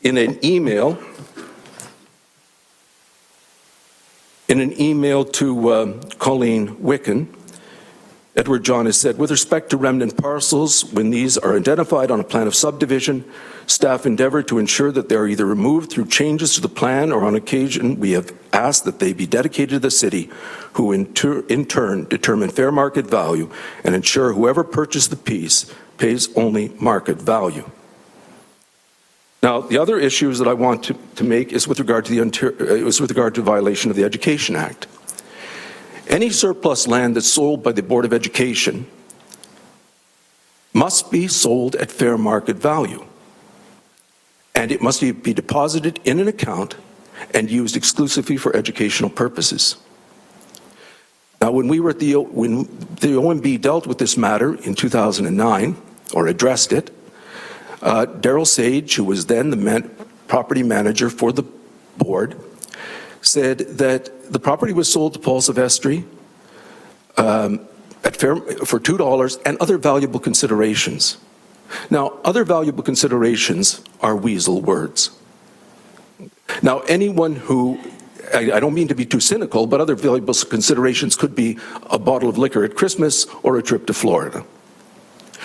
in an email to Colleen Wicken, Edward John has said, with respect to remnant parcels, when these are identified on a plan of subdivision, staff endeavor to ensure that they are either removed through changes to the plan, or on occasion we have asked that they be dedicated to the city, who in turn determine fair market value and ensure whoever purchased the piece pays only market value. Now, the other issues that I want to make is with regard to the violation of the Education Act. Any surplus land that's sold by the Board of Education must be sold at fair market value, and it must be deposited in an account and used exclusively for educational purposes. Now, when the OMB dealt with this matter in 2009, or addressed it, Daryl Sage, who was then the property manager for the board, said that the property was sold to Paul Silvestri for $2 and other valuable considerations. Now, other valuable considerations are weasel words. Now, anyone who, I don't mean to be too cynical, but other valuable considerations could be a bottle of liquor at Christmas or a trip to Florida.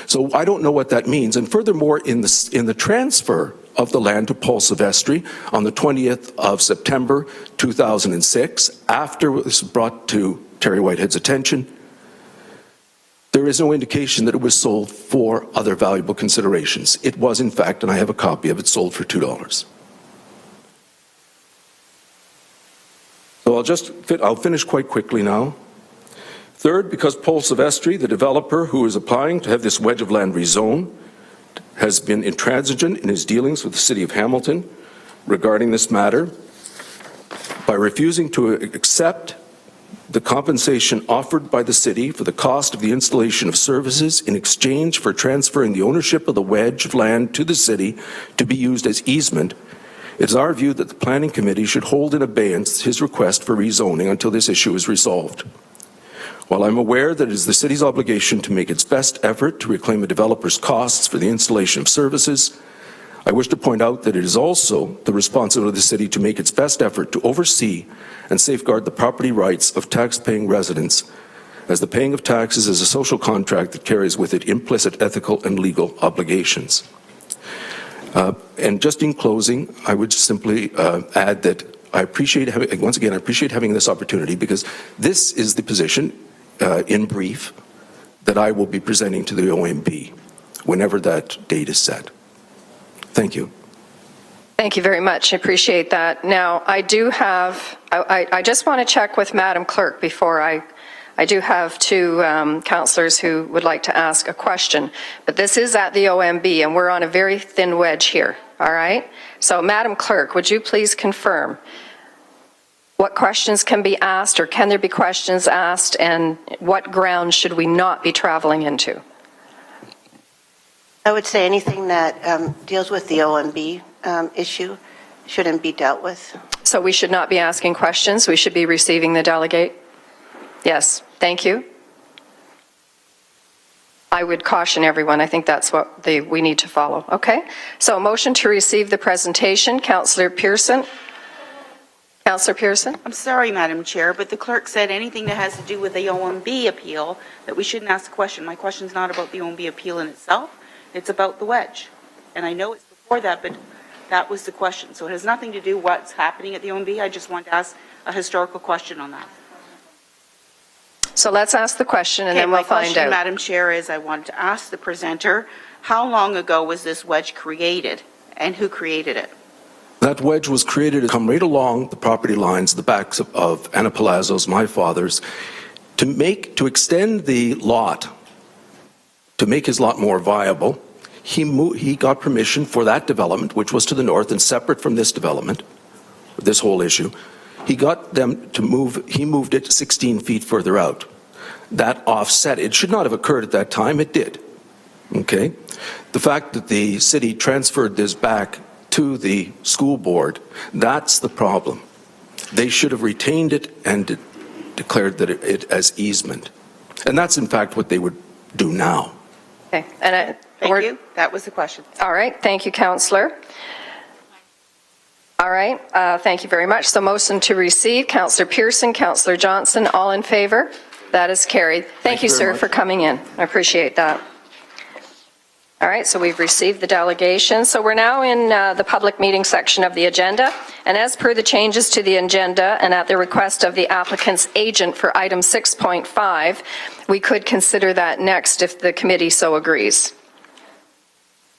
So I don't know what that means. And furthermore, in the transfer of the land to Paul Silvestri on the 20th of September 2006, after it was brought to Terry Whitehead's attention, there is no indication that it was sold for other valuable considerations. It was, in fact, and I have a copy of it, sold for $2. So I'll finish quite quickly now. Third, because Paul Silvestri, the developer who is applying to have this wedge of land rezoned, has been intransigent in his dealings with the City of Hamilton regarding this matter by refusing to accept the compensation offered by the city for the cost of the installation of services in exchange for transferring the ownership of the wedge of land to the city to be used as easement. It is our view that the Planning Committee should hold in abeyance his request for rezoning until this issue is resolved. While I'm aware that it is the city's obligation to make its best effort to reclaim a developer's costs for the installation of services, I wish to point out that it is also the responsibility of the city to make its best effort to oversee and safeguard the property rights of tax-paying residents, as the paying of taxes is a social contract that carries with it implicit ethical and legal obligations. And just in closing, I would simply add that I appreciate having this opportunity, because this is the position, in brief, that I will be presenting to the OMB whenever that date is set. Thank you. Thank you very much. I appreciate that. Now, I just want to check with Madam Clerk before I do have two councillors who would like to ask a question, but this is at the OMB and we're on a very thin wedge here, all right? So, Madam Clerk, would you please confirm what questions can be asked, or can there be questions asked, and what grounds should we not be traveling into? I would say anything that deals with the OMB issue shouldn't be dealt with. So we should not be asking questions, we should be receiving the delegate? Yes, thank you. I would caution everyone, I think that's what we need to follow. Okay, so motion to receive the presentation, Councillor Pearson. Councillor Pearson? I'm sorry, Madam Chair, but the clerk said anything that has to do with the OMB appeal, that we shouldn't ask a question. My question's not about the OMB appeal in itself, it's about the wedge. And I know it's before that, but that was the question. So it has nothing to do with what's happening at the OMB. I just want to ask a historical question on that. So let's ask the question and then we'll find out. My question, Madam Chair, is I wanted to ask the presenter, how long ago was this wedge created and who created it? That wedge was created to come right along the property lines, the backs of Anna Palazzo's, my father's, to extend the lot, to make his lot more viable. He got permission for that development, which was to the north and separate from this development, this whole issue. He got them to move, he moved it 16 feet further out. That offset, it should not have occurred at that time, it did. Okay? The fact that the city transferred this back to the school board, that's the problem. They should have retained it and declared that it as easement. And that's in fact what they would do now. Okay, and thank you. That was the question. All right, thank you, Councillor. All right, thank you very much. So motion to receive, Councillor Pearson, Councillor Johnson, all in favor? That is carried. Thank you, very sir, much. for coming in. I appreciate that. All right, so we've received the delegation. So we're now in the public meeting section of the agenda. And as per the changes to the agenda and at the request of the applicant's agent for item 6.5, we could consider that next if the committee so agrees.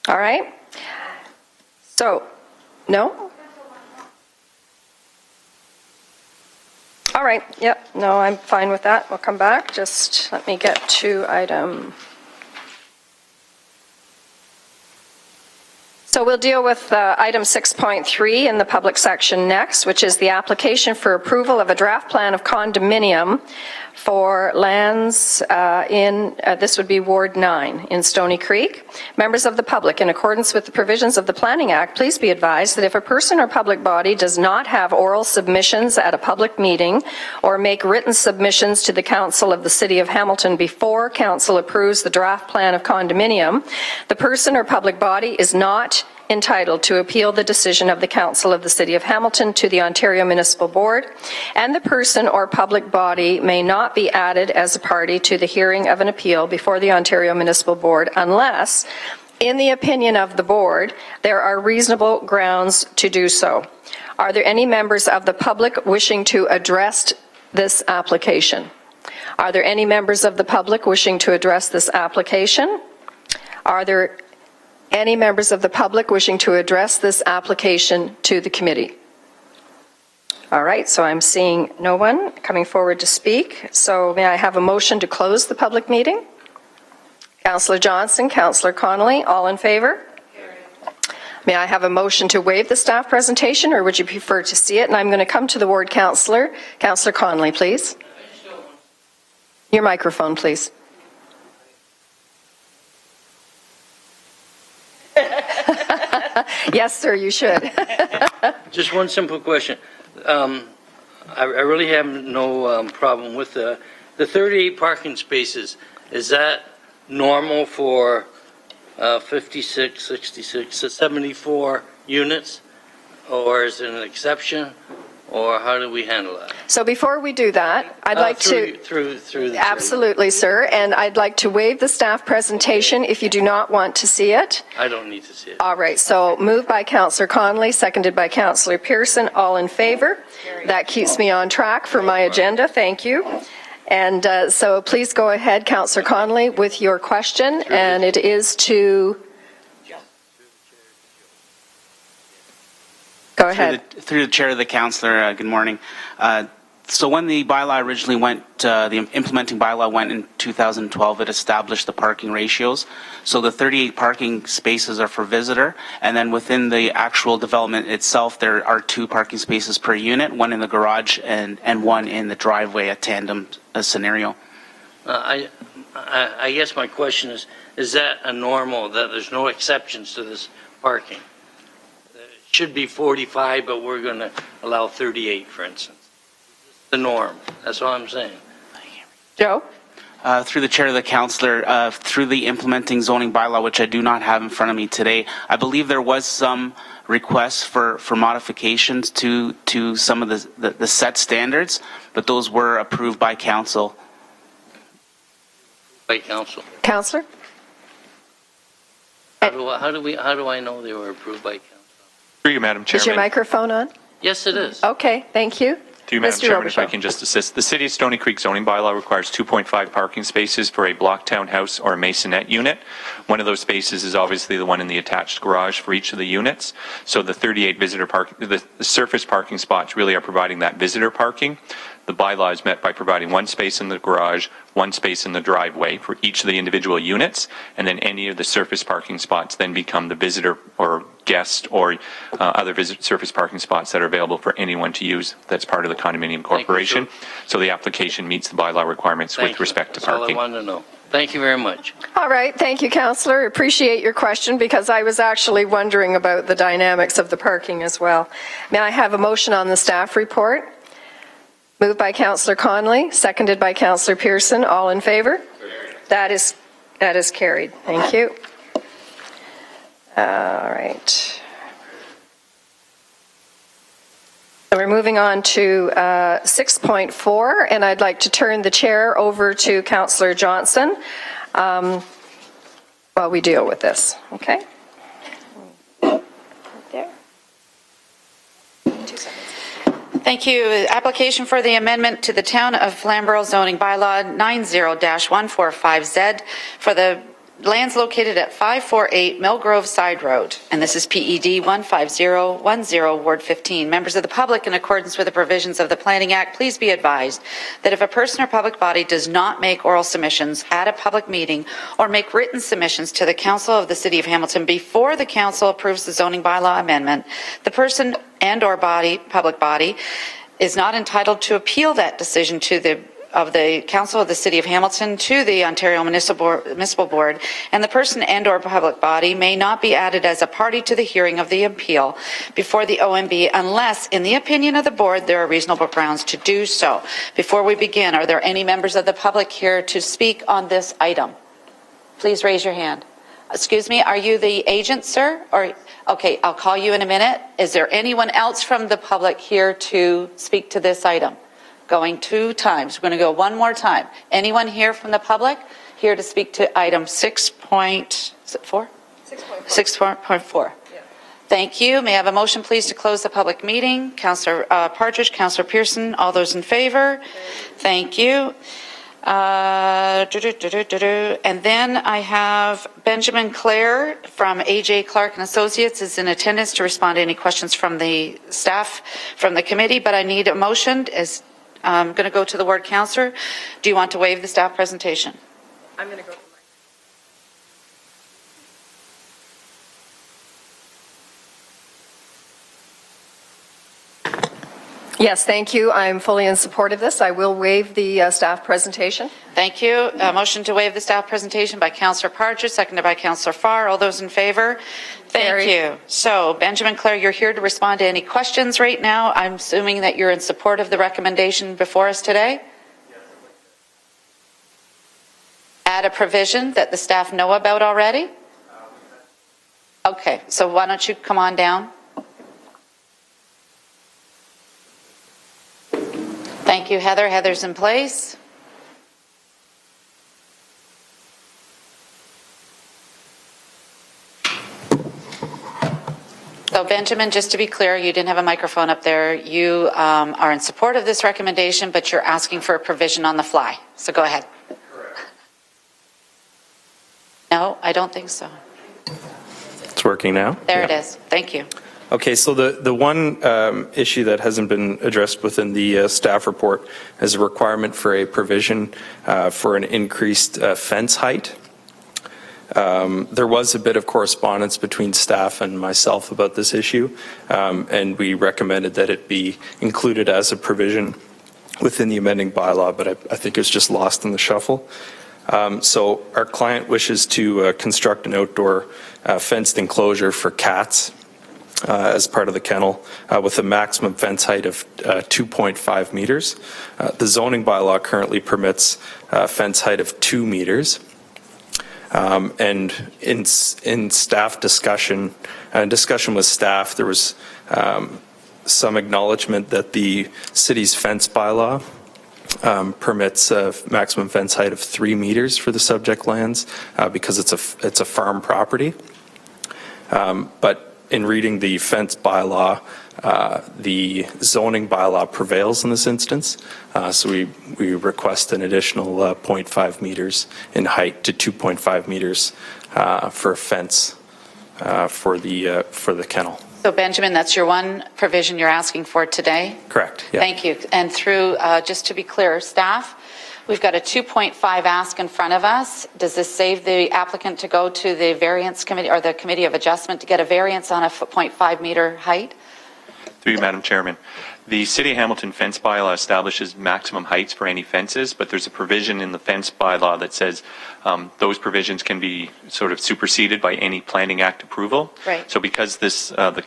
All right? So, no? All right, yep, no, I'm fine with that. We'll come back. Just let me get to item. So we'll deal with item 6.3 in the public section next, which is the application for approval of a draft plan of condominium for lands this would be Ward 9 in Stony Creek. Members of the public, in accordance with the provisions of the Planning Act, please be advised that if a person or public body does not have oral submissions at a public meeting or make written submissions to the Council of the City of Hamilton before Council approves the draft plan of condominium, the person or public body is not entitled to appeal the decision of the Council of the City of Hamilton to the Ontario Municipal Board, and the person or public body may not be added as a party to the hearing of an appeal before the Ontario Municipal Board unless, in the opinion of the Board, there are reasonable grounds to do so. Are there any members of the public wishing to address this application? Are there any members of the public wishing to address this application? Are there any members of the public wishing to address this application to the committee? All right, so I'm seeing no one coming forward to speak. So may I have a motion to close the public meeting? Councillor Johnson, Councillor Connolly, all in favor? May I have a motion to waive the staff presentation, or would you prefer to see it? And I'm going to come to the ward councillor. Councillor Connolly, please. Your microphone, please. Yes, sir, you should. Just one simple question. I really have no problem with the 38 parking spaces. Is that normal for 56, 66, 74 units? Or is it an exception? Or how do we handle that? So before we do that, I'd like to... Through the Absolutely, sir, and I'd like to waive the staff presentation if you do not want to see it. I don't need to see it. All right, so moved by Councillor Connolly, seconded by Councillor Pearson, all in favor. That keeps me on track for my agenda, thank you. And so please go ahead, Councillor Connolly, with your question, and it is to... Go ahead. Through the chair of the councillor, good morning. So when the bylaw originally went, the implementing bylaw went in 2012, it established the parking ratios. So the 38 parking spaces are for visitor, and then within the actual development itself, there are 2 parking spaces per unit, one in the garage and one in the driveway, a tandem scenario. I guess my question is that a normal, that there's no exceptions to this parking? It should be 45, but we're going to allow 38, for instance. The norm. That's all I'm saying. Joe? Through the chair of the councillor, through the implementing zoning bylaw, which I do not have in front of me today, I believe there was some requests for modifications to some of the set standards, but those were approved by council. By council. Councillor? How do I know they were approved by council? Through you, Madam Chairman. Is your microphone on? Yes, it is. Okay, thank you. To you, Madam Mr. Chairman, if I Robichaud. can just assist. The City of Stony Creek zoning bylaw requires 2.5 parking spaces for a block townhouse or a masonette unit. One of those spaces is obviously the one in the attached garage for each of the units. So the 38 visitor parking, the surface parking spots really are providing that visitor parking. The bylaw is met by providing 1 space in the garage, 1 space in the driveway for each of the individual units, and then any of the surface parking spots then become the visitor or guest or other surface parking spots that are available for anyone to use that's part of the condominium corporation. So the application meets the bylaw requirements with respect to parking. That's all I wanted to know. Thank you very much. All right, thank you, Councillor. Appreciate your question because I was actually wondering about the dynamics of the parking as well. May I have a motion on the staff report? Moved by Councillor Connolly, seconded by Councillor Pearson. All in favor? That is carried. Thank you. All right. We're moving on to 6.4, and I'd like to turn the chair over to Councillor Johnson while we deal with this, okay? There. 2 seconds. Thank you. Application for the amendment to the Town of Flamborough zoning bylaw 90-145Z for the lands located at 548 Mill Grove Side Road, and this is PED 15010, Ward 15. Members of the public, in accordance with the provisions of the Planning Act, please be advised that if a person or public body does not make oral submissions at a public meeting or make written submissions to the Council of the City of Hamilton before the Council approves the zoning bylaw amendment, the person and/or public body, is not entitled to appeal that decision to the Council of the City of Hamilton to the Ontario Municipal Board, and the person and/or public body may not be added as a party to the hearing of the appeal before the OMB unless, in the opinion of the Board, there are reasonable grounds to do so. Before we begin, are there any members of the public here to speak on this item? Please raise your hand. Excuse me, are you the agent, sir? Okay, I'll call you in a minute. Is there anyone else from the public here to speak to this item? Going 2 times. We're going to go one more time. Anyone here from the public here to speak to item 6.4? 6.4. Yeah. Thank you. May I have a motion, please, to close the public meeting? Councillor Partridge, Councillor Pearson, all those in favor? Thank you. And then I have Benjamin Clare from AJ Clark and Associates is in attendance to respond to any questions from the staff from the committee, but I need a motion. I'm going to go to the ward councillor. Do you want to waive the staff presentation? I'm going to go. Yes, thank you. I'm fully in support of this. I will waive the staff presentation. Thank you. A motion to waive the staff presentation by Councillor Partridge, seconded by Councillor Farr. All those in favor? Thank you. So, Benjamin Clare, you're here to respond to any questions right now. I'm assuming that you're in support of the recommendation before us today? Add a provision that the staff know about already? Okay, so why don't you come on down? Thank you, Heather. Heather's in place. So, Benjamin, just to be clear, you didn't have a microphone up there. You are in support of this recommendation, but you're asking for a provision on the fly. So go ahead. Correct. No, I don't think so. It's working now? There it is. Thank you. Okay, so the one issue that hasn't been addressed within the staff report is a requirement for a provision for an increased fence height. There was a bit of correspondence between staff and myself about this issue, and we recommended that it be included as a provision within the amending bylaw, but I think it was just lost in the shuffle. So our client wishes to construct an outdoor fenced enclosure for cats as part of the kennel with a maximum fence height of 2.5 meters. The zoning bylaw currently permits a fence height of 2 meters. And in staff discussion with staff, there was some acknowledgement that the city's fence bylaw permits a maximum fence height of 3 meters for the subject lands because it's a farm property. But in reading the fence bylaw, the zoning bylaw prevails in this instance. So we request an additional 0.5 meters in height to 2.5 meters for a fence for the kennel. So, Benjamin, that's your one provision you're asking for today? Correct. Yeah. Thank you. And through, just to be clear, staff, we've got a 2.5 ask in front of us. Does this save the applicant to go to the variance committee or the committee of adjustment to get a variance on a 0.5 meter height? Through you, Madam Chairman. The City of Hamilton fence bylaw establishes maximum heights for any fences, but there's a provision in the fence bylaw that says those provisions can be sort of superseded by any Planning Act approval. Right. So because this the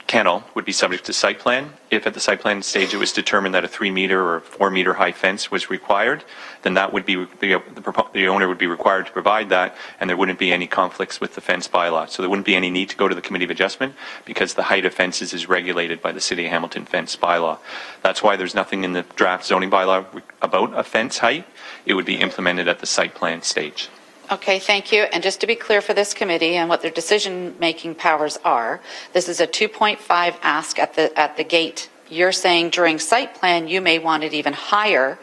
kennel would be subject to site plan. If at the site plan stage it was determined that a 3-meter or 4-meter high fence was required, then that would be the owner would be required to provide that, and there wouldn't be any conflicts with the fence bylaw. So there wouldn't be any need to go to the Committee of Adjustment because the height of fences is regulated by the City of Hamilton fence bylaw. That's why there's nothing in the draft zoning bylaw about a fence height. It would be implemented at the site plan stage. Okay, thank you. And just to be clear for this committee and what their decision-making powers are, this is a 2.5 ask at the gate. You're saying during site plan, you may want it even higher.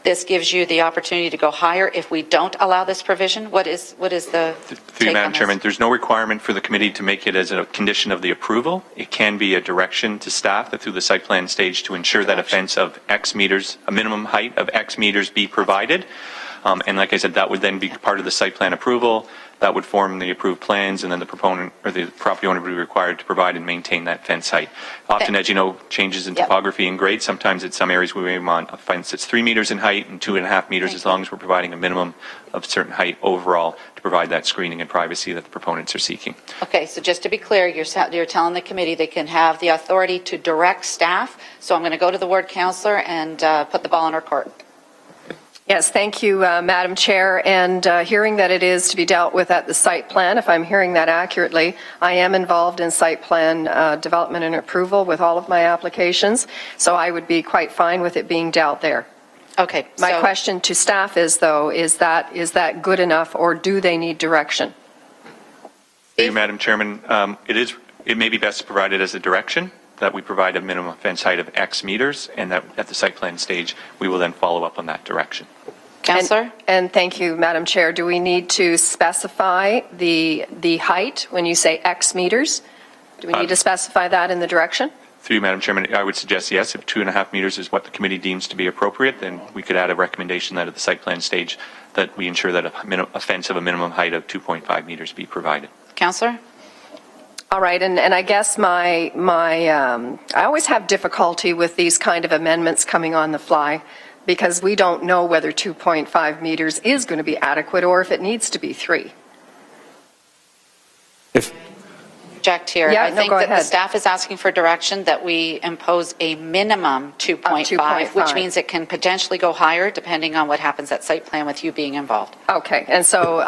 This gives you the opportunity to go higher if we don't allow this provision? What is the Through you, Madam Chairman, there's no requirement for the committee to make it as a condition of the approval. It can be a direction to staff that through the site plan stage to ensure that a fence of X meters, a minimum height of X meters be provided. And like I said, that would then be part of the site plan approval. That would form the approved plans, and then the proponent or the property owner would be required to provide and maintain that fence height. Often, as you know, changes in topography and grade. Sometimes at some areas we may want a fence that's 3 meters in height and 2.5 meters, as long as we're providing a minimum of certain height overall to provide that screening and privacy that the proponents are seeking. Okay, so just to be clear, you're telling the committee they can have the authority to direct staff. So I'm going to go to the ward councillor and put the ball in her court. Yes, thank you, Madam Chair. And hearing that it is to be dealt with at the site plan, if I'm hearing that accurately, I am involved in site plan development and approval with all of my applications, so I would be quite fine with it being dealt there. Okay. My question to staff is, though, is that good enough, or do they need direction? Thank you, Madam Chairman. It may be best to provide it as a direction that we provide a minimum fence height of X meters, and that at the site plan stage, we will then follow up on that direction. Councillor? And thank you, Madam Chair. Do we need to specify the height when you say X meters? Do we need to specify that in the direction? Through you, Madam Chairman, I would suggest yes. If 2.5 meters is what the committee deems to be appropriate, then we could add a recommendation that at the site plan stage that we ensure that a fence of a minimum height of 2.5 meters be provided. Councillor? All right, and I guess I always have difficulty with these kind of amendments coming on the fly, because we don't know whether 2.5 meters is going to be adequate or if it needs to be 3. Jack Tier, Yeah, I no, think go that the ahead. staff is asking for direction that we impose a minimum 2.5, which means it can potentially go higher depending on what happens at site plan with you being involved. Okay, and so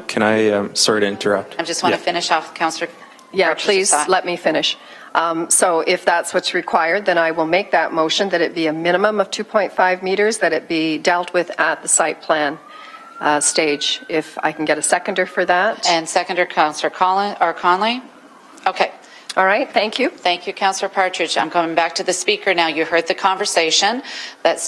Can I sorry to interrupt. I just want to finish off, Councillor. yeah, Partridge's please thought. let me finish. So if that's what's required, then I will make that motion that it be a minimum of 2.5 meters, that it be dealt with at the site plan stage. If I can get a seconder for that. And seconder, Councillor Conley? Okay. All right, thank you. Thank you, Councillor Partridge. I'm coming back to the speaker now. You heard the conversation that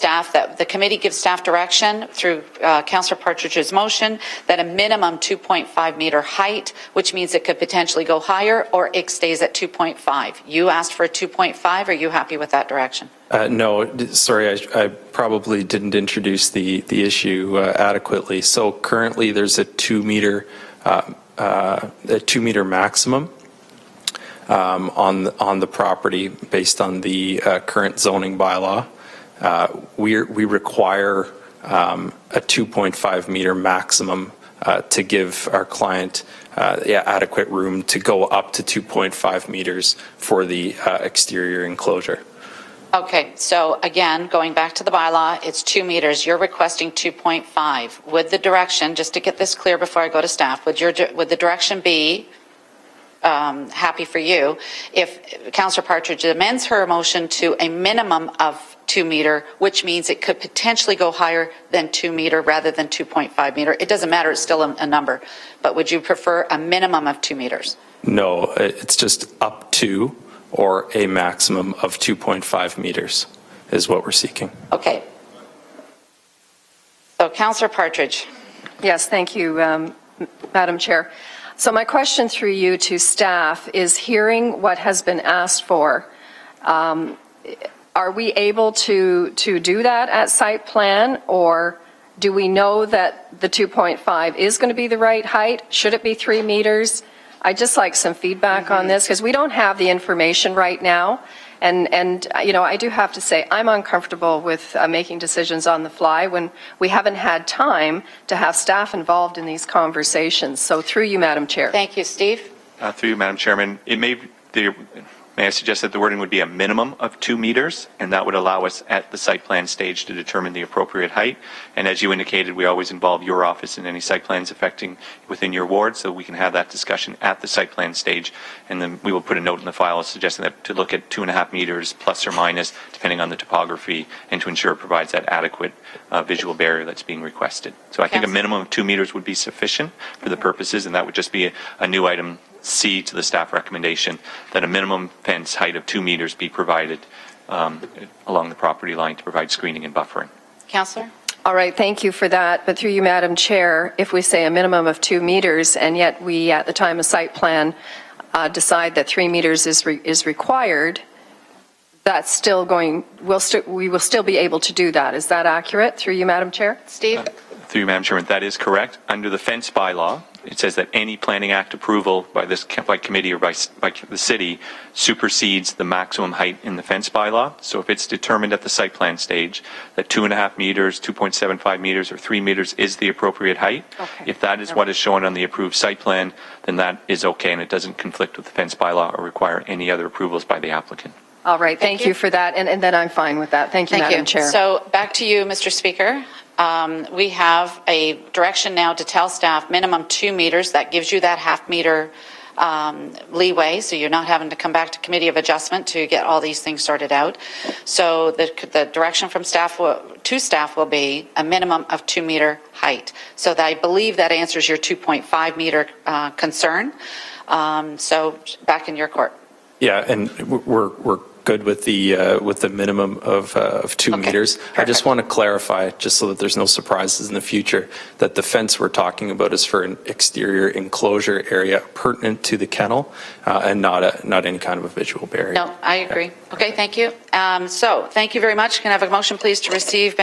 the committee gives staff direction through Councillor Partridge's motion that a minimum 2.5 meter height, which means it could potentially go higher, or it stays at 2.5. You asked for a 2.5. Are you happy with that direction? No, sorry, I probably didn't introduce the issue adequately. So currently there's a 2 meter maximum on the property based on the current zoning bylaw. We require a 2.5 meter maximum to give our client adequate room to go up to 2.5 meters for the exterior enclosure. Okay, so again, going back to the bylaw, it's 2 meters. You're requesting 2.5. Would the direction, just to get this clear before I go to staff, would the direction be, happy for you, if Councillor Partridge amends her motion to a minimum of 2 meter, which means it could potentially go higher than 2 meter rather than 2.5 meter? It doesn't matter, it's still a number. But would you prefer a minimum of 2 meters? No, it's just up to or a maximum of 2.5 meters is what we're seeking. Okay. So Councillor Partridge. Yes, thank you, Madam Chair. So my question through you to staff is, hearing what has been asked for, are we able to do that at site plan, or do we know that the 2.5 is going to be the right height? Should it be 3 meters? I'd just like some feedback on this, because we don't have the information right now. And you know, I do have to say, I'm uncomfortable with making decisions on the fly when we haven't had time to have staff involved in these conversations. So through you, Madam Chair. Thank you, Steve. Through you, Madam Chairman, May I suggest that the wording would be a minimum of 2 meters, and that would allow us at the site plan stage to determine the appropriate height. And as you indicated, we always involve your office in any site plans affecting within your ward, so we can have that discussion at the site plan stage. And then we will put a note in the file suggesting that to look at 2.5 meters plus or minus, depending on the topography, and to ensure it provides that adequate visual barrier that's being requested. So I think a Councillor. minimum of 2 meters would be sufficient for the purposes, and that would just be a new item C to the staff recommendation, that a minimum fence height of 2 meters be provided along the property line to provide screening and buffering. Councillor? All right, thank you for that. But through you, Madam Chair, if we say a minimum of 2 meters, and yet we, at the time of site plan, decide that 3 meters is required, that's still going, we will still be able to do that. Is that accurate? Through you, Madam Chair? Steve? Through you, Madam Chairman, that is correct. Under the fence bylaw, it says that any planning act approval by committee or by the city supersedes the maximum height in the fence bylaw. So if it's determined at the site plan stage that 2.5 meters, 2.75 meters, or 3 meters is the appropriate height, if that is what is shown on the approved site plan, then that is okay, and it doesn't conflict with the fence bylaw or require any other approvals by the applicant. All right, thank you for that, and then I'm fine with that. Thank you, Madam Chair. So back to you, Mr. Speaker. We have a direction now to tell staff minimum 2 meters. That gives you that half-meter leeway, so you're not having to come back to committee of adjustment to get all these things sorted out. So the direction from staff to staff will be a minimum of 2-meter height. So I believe that answers your 2.5-meter concern. So back in your court. Yeah, and we're good with the minimum of 2 meters. Perfect. I just want to clarify, just so that there's no surprises in the future, that the fence we're talking about is for an exterior enclosure area pertinent to the kennel, and not any kind of a visual barrier. No, I agree. Okay, thank you. So thank you very much. Can I have a motion, please, to receive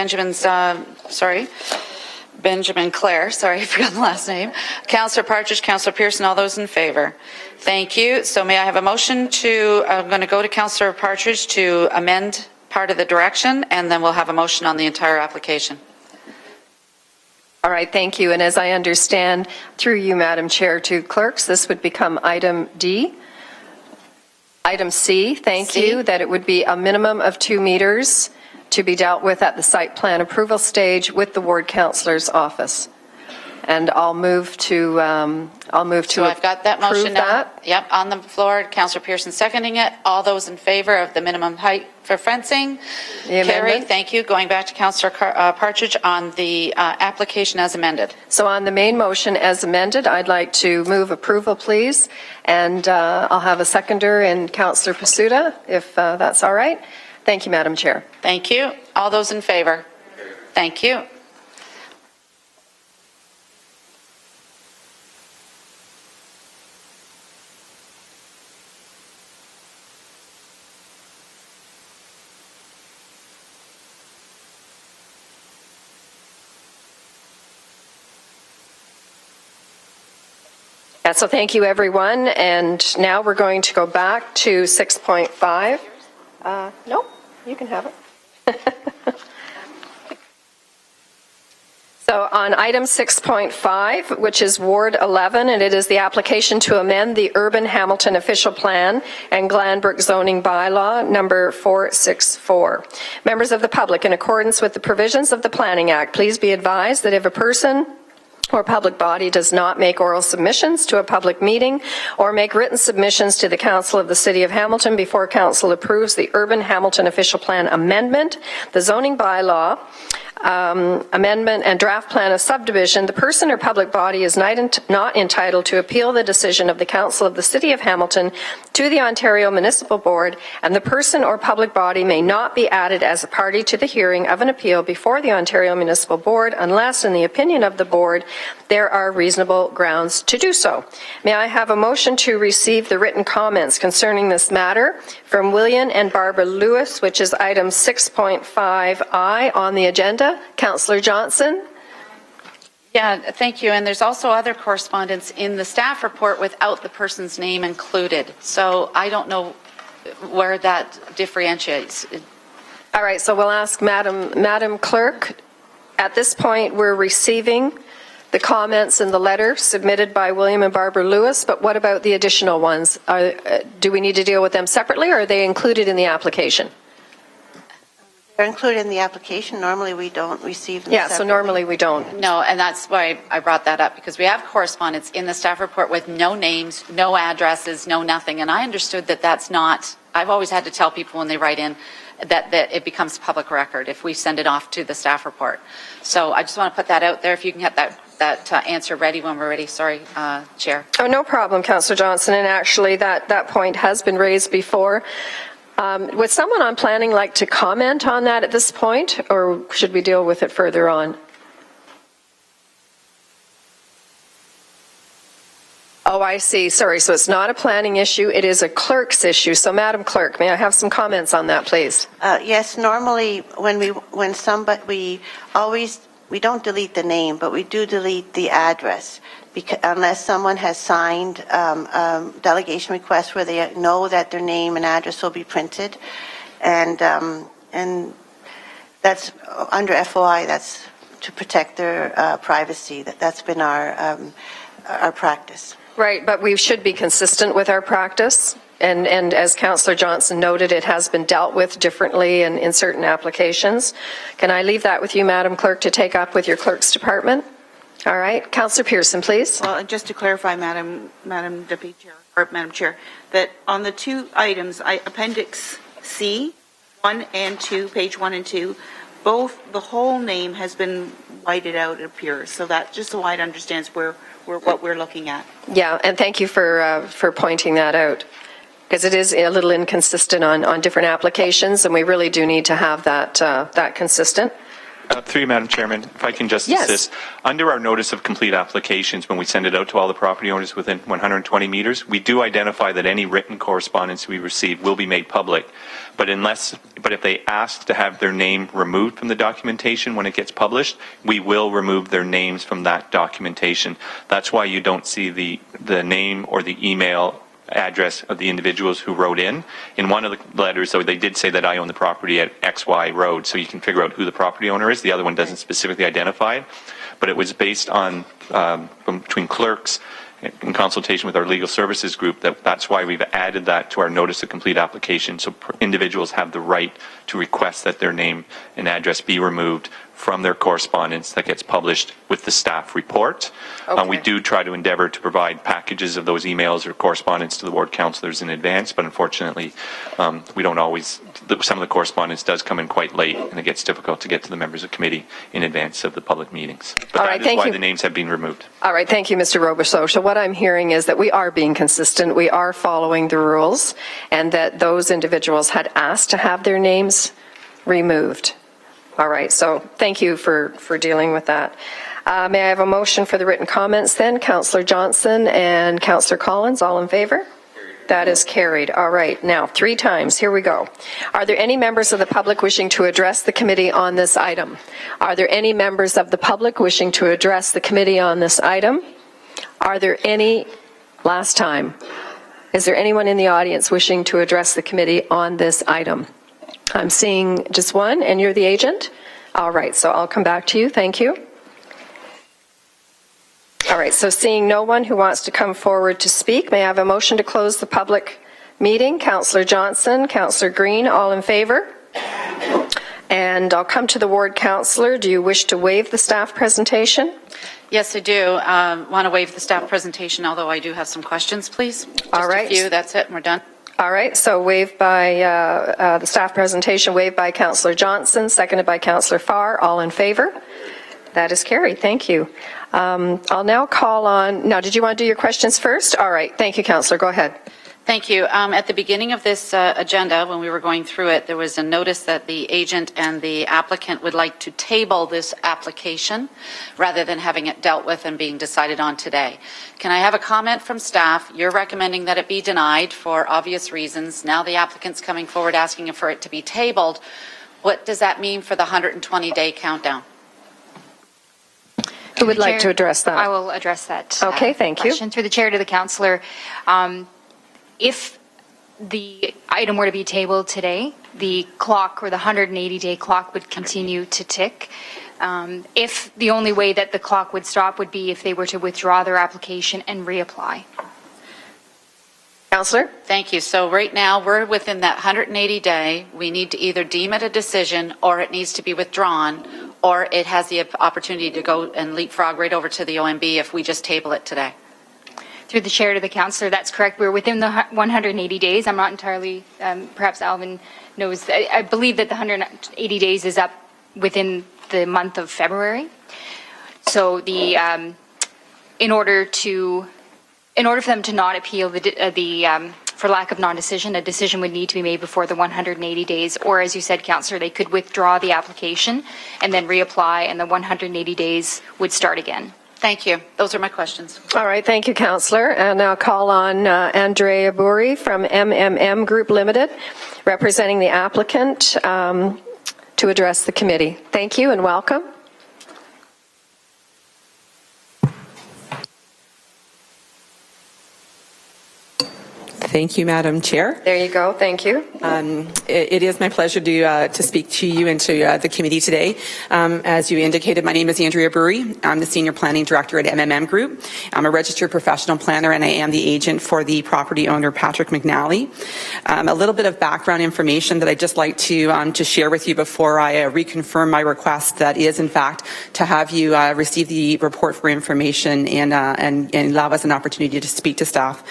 Benjamin Clare, sorry, I forgot the last name. Councillor Partridge, Councillor Pearson, all those in favour? Thank you. So may I have a motion I'm going to go to Councillor Partridge to amend part of the direction, and then we'll have a motion on the entire application. All right, thank you. And as I understand, through you, Madam Chair, to clerks, this would become item D. Item C, thank you, that it would be a minimum of 2 meters to be dealt with at the site plan approval stage with the ward councillor's office. And I'll move to So I've got that motion now. that. Yep, on the floor. Councillor Pearson seconding it. All those in favour of the minimum height for fencing? The amendment. Carried. Thank you. Going back to Councillor Partridge on the application as amended. So on the main motion as amended, I'd like to move approval, please. And I'll have a seconder in Councillor Pasuta, if that's all right. Thank you, Madam Chair. Thank you. All those in favour? Thank you. So thank you, everyone. And now we're going to go back to 6.5. No, you can have it. So on item 6.5, which is Ward 11, and it is the application to amend the Urban Hamilton Official Plan and Glanbrook Zoning Bylaw number 464. Members of the public, in accordance with the provisions of the Planning Act, please be advised that if a person or public body does not make oral submissions to a public meeting or make written submissions to the Council of the City of Hamilton before Council approves the Urban Hamilton Official Plan Amendment, the zoning bylaw, amendment and draft plan of subdivision, the person or public body is not entitled to appeal the decision of the Council of the City of Hamilton to the Ontario Municipal Board, and the person or public body may not be added as a party to the hearing of an appeal before the Ontario Municipal Board unless, in the opinion of the Board, there are reasonable grounds to do so. May I have a motion to receive the written comments concerning this matter from William and Barbara Lewis, which is item 6.5I on the agenda. Councillor Johnson. Yeah, thank you. And there's also other correspondence in the staff report without the person's name included. So I don't know where that differentiates. All right, so we'll ask Madam Clerk. At this point, we're receiving the comments in the letter submitted by William and Barbara Lewis, but what about the additional ones? Do we need to deal with them separately, or are they included in the application? They're included in the application. Normally, we don't receive them Yeah, so separately. normally we don't. No, and that's why I brought that up, because we have correspondence in the staff report with no names, no addresses, no nothing. And I understood that that's not, I've always had to tell people when they write in that it becomes public record if we send it off to the staff report. So I just want to put that out there. If you can get that answer ready when we're ready. Sorry, Chair. Oh, no problem, Councillor Johnson, and actually that point has been raised before. Would someone on planning like to comment on that at this point, or should we deal with it further on? Oh, I see. Sorry. So it's not a planning issue. It is a clerk's issue. So, Madam Clerk, may I have some comments on that, please? Yes, normally when somebody, we don't delete the name, but we do delete the address, because unless someone has signed delegation request where they know that their name and address will be printed, and that's under FOI. That's to protect their privacy. That's been our practice. Right, but we should be consistent with our practice. And as Councillor Johnson noted, it has been dealt with differently in certain applications. Can I leave that with you, Madam Clerk, to take up with your clerk's department? All right. Councillor Pearson, please. Well, and just to clarify, Madam Deputy Chair, or Madam Chair, that on the two items, Appendix C, 1 and 2, page 1 and 2, both, the whole name has been whited out, it appears. So that, just so I understand what we're looking at. Yeah, and thank you for pointing that out, because it is a little inconsistent on different applications, and we really do need to have that consistent. Through you, Madam Chairman, if I can just Yes. assist. Under our notice of complete applications, when we send it out to all the property owners within 120 meters, we do identify that any written correspondence we receive will be made public. But if they ask to have their name removed from the documentation when it gets published, we will remove their names from that documentation. That's why you don't see the name or the email address of the individuals who wrote in. In one of the letters, though, they did say that I own the property at XY Road, so you can figure out who the property owner is. The other one doesn't specifically identify it, but it was based on, between clerks, in consultation with our legal services group, that's why we've added that to our notice of complete application, so individuals have the right to request that their name and address be removed from their correspondence that gets published with the staff report. Okay. We do try to endeavor to provide packages of those emails or correspondence to the ward councillors in advance, but unfortunately, we don't always, some of the correspondence does come in quite late, and it gets difficult to get to the members of committee in advance of the public meetings. But All right, that is why you. the names have been removed. All right, thank you, Mr. Robichaud. So what I'm hearing is that we are being consistent, we are following the rules, and that those individuals had asked to have their names removed. All right, so thank you for dealing with that. May I have a motion for the written comments then? Councillor Johnson and Councillor Collins, all in favor? That is carried. All right, now 3 times. Here we go. Are there any members of the public wishing to address the committee on this item? Are there any members of the public wishing to address the committee on this item? Are there any, last time, is there anyone in the audience wishing to address the committee on this item? I'm seeing just one, and you're the agent? All right, so I'll come back to you. Thank you. All right, so seeing no one who wants to come forward to speak, may I have a motion to close the public meeting? Councillor Johnson, Councillor Green, all in favor? And I'll come to the ward councillor. Do you wish to waive the staff presentation? Yes, I do. Want to waive the staff presentation, although I do have some questions, please. All right. Just a few, that's it, and we're done. All right, so waived by the staff presentation, waived by Councillor Johnson, seconded by Councillor Farr. All in favor? That is carried. Thank you. I'll now call on, now did you want to do your questions first? All right, thank you, Councillor. Go ahead. Thank you. At the beginning of this agenda, when we were going through it, there was a notice that the agent and the applicant would like to table this application rather than having it dealt with and being decided on today. Can I have a comment from staff? You're recommending that it be denied for obvious reasons. Now the applicant's coming forward asking for it to be tabled. What does that mean for the 120-day countdown? Who would like to address that? I will address that. Okay, thank you. Question through the chair to the councillor. If the item were to be tabled today, the clock or the 180-day clock would continue to tick. if the only way that the clock would stop would be if they were to withdraw their application and reapply. Councillor? Thank you. So right now, we're within that 180-day. We need to either deem it a decision, or it needs to be withdrawn, or it has the opportunity to go and leapfrog right over to the OMB if we just table it today. Through the chair to the councillor, that's correct. We're within the 180 days. I'm not entirely, perhaps Alvin knows. I believe that the 180 days is up within the month of February. So the in order for them to not appeal for lack of non-decision, a decision would need to be made before the 180 days, or as you said, Councillor, they could withdraw the application and then reapply, and the 180 days would start again. Thank you. Those are my questions. All right, thank you, Councillor. And now call on Andrea Burri from MMM Group Limited, representing the applicant, to address the committee. Thank you and welcome. Thank you, Madam Chair. There you go. Thank you. It is my pleasure to speak to you and to the committee today. As you indicated, my name is Andrea Burri. I'm the Senior Planning Director at MMM Group. I'm a registered professional planner, and I am the agent for the property owner, Patrick McNally. A little bit of background information that I'd just like to share with you before I reconfirm my request, that is, in fact, to have you receive the report for information and allow us an opportunity to speak to staff.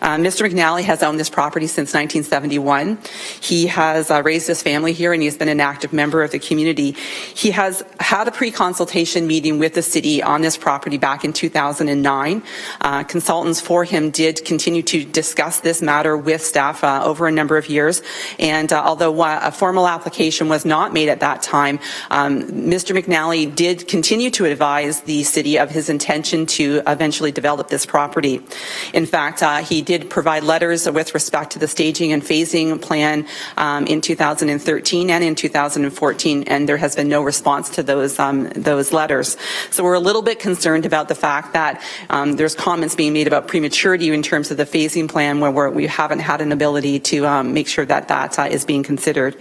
Mr. McNally has owned this property since 1971. He has raised his family here, and he's been an active member of the community. He has had a pre-consultation meeting with the city on this property back in 2009. Consultants for him did continue to discuss this matter with staff over a number of years, and although a formal application was not made at that time, Mr. McNally did continue to advise the city of his intention to eventually develop this property. In fact, he did provide letters with respect to the staging and phasing plan in 2013 and in 2014, and there has been no response to those letters. So we're a little bit concerned about the fact that there's comments being made about prematurity in terms of the phasing plan, where we haven't had an ability to make sure that that is being considered.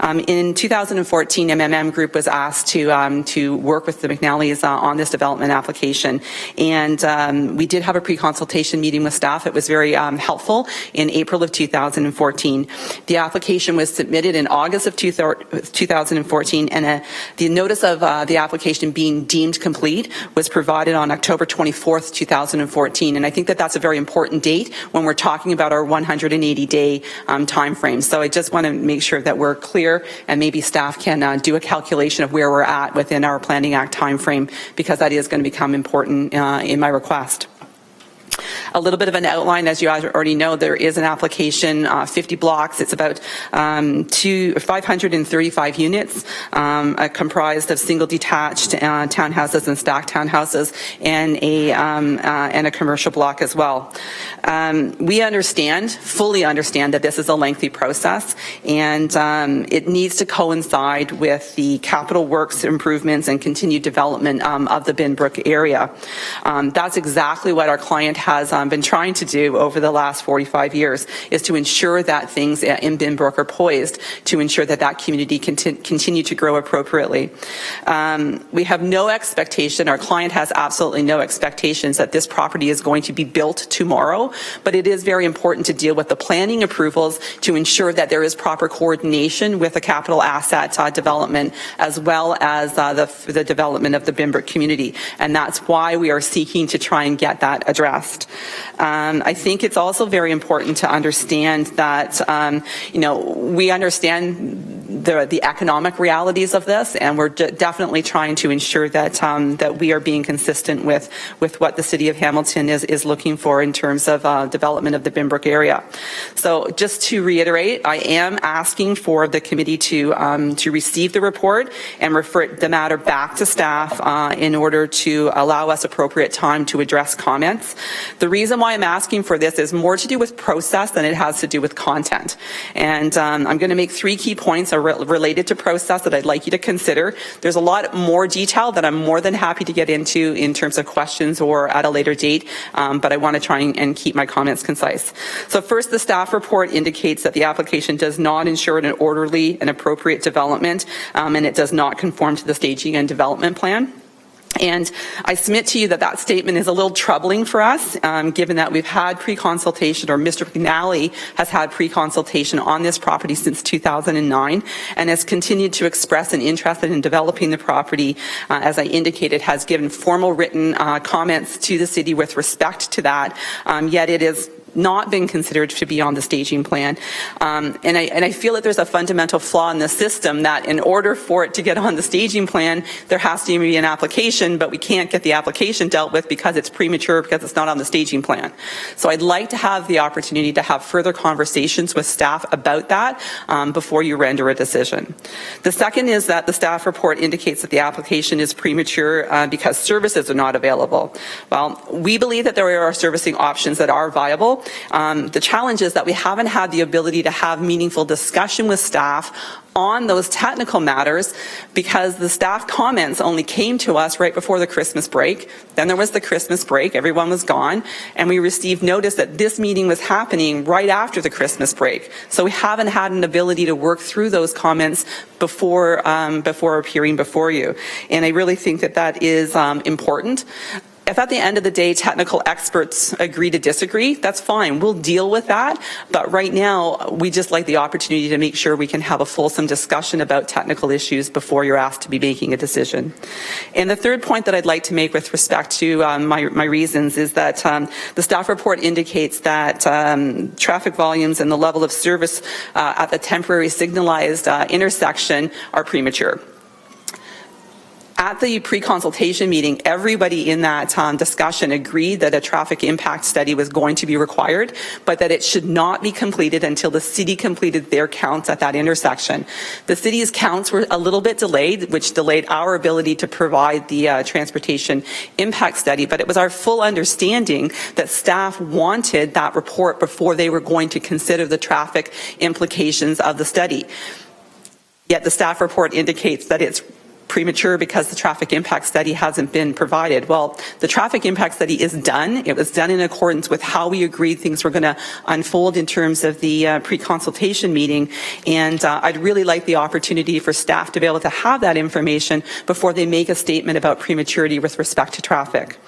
In 2014, MMM Group was asked to work with the McNallys on this development application, and we did have a pre-consultation meeting with staff. It was very helpful in April of 2014. The application was submitted in August of 2014, and the notice of the application being deemed complete was provided on October 24th, 2014. And I think that that's a very important date when we're talking about our 180-day time frame. So I just want to make sure that we're clear, and maybe staff can do a calculation of where we're at within our Planning Act time frame, because that is going to become important in my request. A little bit of an outline, as you already know, there is an application, 50 blocks. It's about 535 units, comprised of single detached townhouses and stacked townhouses, and a commercial block as well. We fully understand that this is a lengthy process, and it needs to coincide with the capital works improvements and continued development of the Binbrook area. That's exactly what our client has been trying to do over the last 45 years, is to ensure that things in Binbrook are poised to ensure that that community can continue to grow appropriately. We have no expectation, our client has absolutely no expectations that this property is going to be built tomorrow, but it is very important to deal with the planning approvals to ensure that there is proper coordination with the capital asset development, as well as the development of the Binbrook community. And that's why we are seeking to try and get that addressed. I think it's also very important to understand that, we understand the economic realities of this, and we're definitely trying to ensure that that we are being consistent with what the City of Hamilton is looking for in terms of development of the Binbrook area. So just to reiterate, I am asking for the committee to receive the report and refer the matter back to staff in order to allow us appropriate time to address comments. The reason why I'm asking for this is more to do with process than it has to do with content. And I'm going to make 3 key points related to process that I'd like you to consider. There's a lot more detail that I'm more than happy to get into in terms of questions or at a later date, but I want to try and keep my comments concise. So first, the staff report indicates that the application does not ensure an orderly and appropriate development, and it does not conform to the staging and development plan. And I submit to you that that statement is a little troubling for us, given that we've had pre-consultation, or Mr. McNally has had pre-consultation on this property since 2009 and has continued to express an interest in developing the property. As I indicated, has given formal written comments to the city with respect to that, yet it is not been considered to be on the staging plan. And I feel that there's a fundamental flaw in the system, that in order for it to get on the staging plan, there has to be an application, but we can't get the application dealt with because it's premature, because it's not on the staging plan. So I'd like to have the opportunity to have further conversations with staff about that before you render a decision. The second is that the staff report indicates that the application is premature because services are not available. Well, we believe that there are servicing options that are viable. The challenge is that we haven't had the ability to have meaningful discussion with staff on those technical matters because the staff comments only came to us right before the Christmas break. Then there was the Christmas break, everyone was gone, and we received notice that this meeting was happening right after the Christmas break. So we haven't had an ability to work through those comments before appearing before you. And I really think that that is important. If at the end of the day technical experts agree to disagree, that's fine. We'll deal with that. But right now, we just like the opportunity to make sure we can have a fulsome discussion about technical issues before you're asked to be making a decision. And the third point that I'd like to make with respect to my reasons is that the staff report indicates that traffic volumes and the level of service at the temporary signalized intersection are premature. At the pre-consultation meeting, everybody in that discussion agreed that a traffic impact study was going to be required, but that it should not be completed until the city completed their counts at that intersection. The city's counts were a little bit delayed, which delayed our ability to provide the transportation impact study, but it was our full understanding that staff wanted that report before they were going to consider the traffic implications of the study. Yet the staff report indicates that it's premature because the traffic impact study hasn't been provided. Well, the traffic impact study is done. It was done in accordance with how we agreed things were going to unfold in terms of the pre-consultation meeting. And I'd really like the opportunity for staff to be able to have that information before they make a statement about prematurity with respect to traffic.